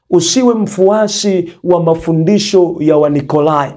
Usiwe mfuasi wa mafundisho ya Wanikolai,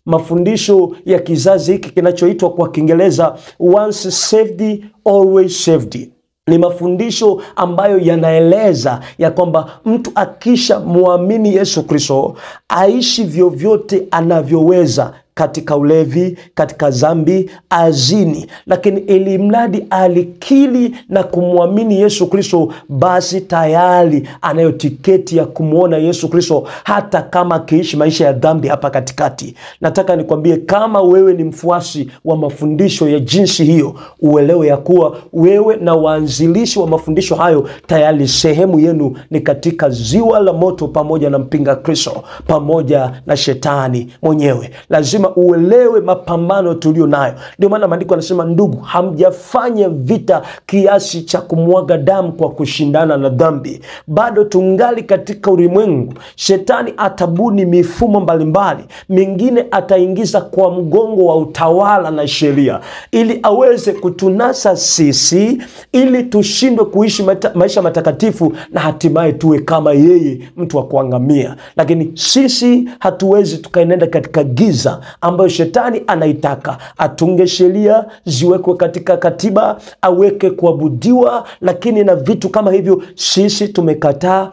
mafundisho ya kizazi hiki kinachoitwa kwa Kiingereza once saved always saved. Ni mafundisho ambayo yanaeleza ya kwamba mtu akisha muamini Yesu Kristo aishi vyovyote anavyoweza, katika ulevi, katika dhambi, azini, lakini ili mradi alikiri na kumwamini Yesu Kristo, basi tayari anayo tiketi ya kumuona Yesu Kristo, hata kama akiishi maisha ya dhambi hapa katikati. Nataka nikwambie, kama wewe ni mfuasi wa mafundisho ya jinsi hiyo, uelewe ya kuwa wewe na waanzilishi wa mafundisho hayo tayari sehemu yenu ni katika ziwa la moto, pamoja na mpinga Kristo, pamoja na shetani mwenyewe. Lazima uelewe mapambano tulio nayo. Ndio maana maandiko yanasema, ndugu, hamjafanya vita kiasi cha kumwaga damu kwa kushindana na dhambi. Bado tungali katika ulimwengu. Shetani atabuni mifumo mbalimbali, mingine ataingiza kwa mgongo wa utawala na sheria, ili aweze kutunasa sisi, ili tushindwe kuishi maisha matakatifu na hatimaye tuwe kama yeye, mtu wa kuangamia. Lakini sisi hatuwezi tukaenenda katika giza ambayo shetani anaitaka. Atunge sheria ziwekwe katika katiba, aweke kuabudiwa, lakini na vitu kama hivyo sisi tumekataa.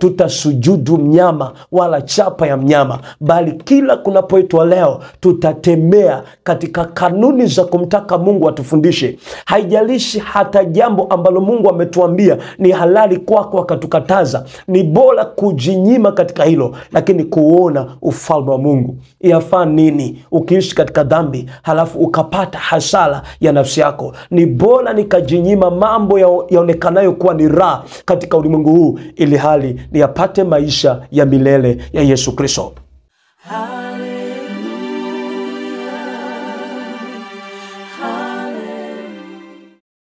Hatutasujudu mnyama wala chapa ya mnyama, bali kila kunapoitwa leo tutatembea katika kanuni za kumtaka Mungu atufundishe. Haijalishi hata jambo ambalo Mungu ametuambia ni halali kwako akatukataza, ni bora kujinyima katika hilo, lakini kuona ufalme wa Mungu. Yafaa nini ukiishi katika dhambi halafu ukapata hasara ya nafsi yako? Ni bora nikajinyima mambo yaonekanayo kuwa ni raha katika ulimwengu huu, ili hali niyapate maisha ya milele ya Yesu Kristo.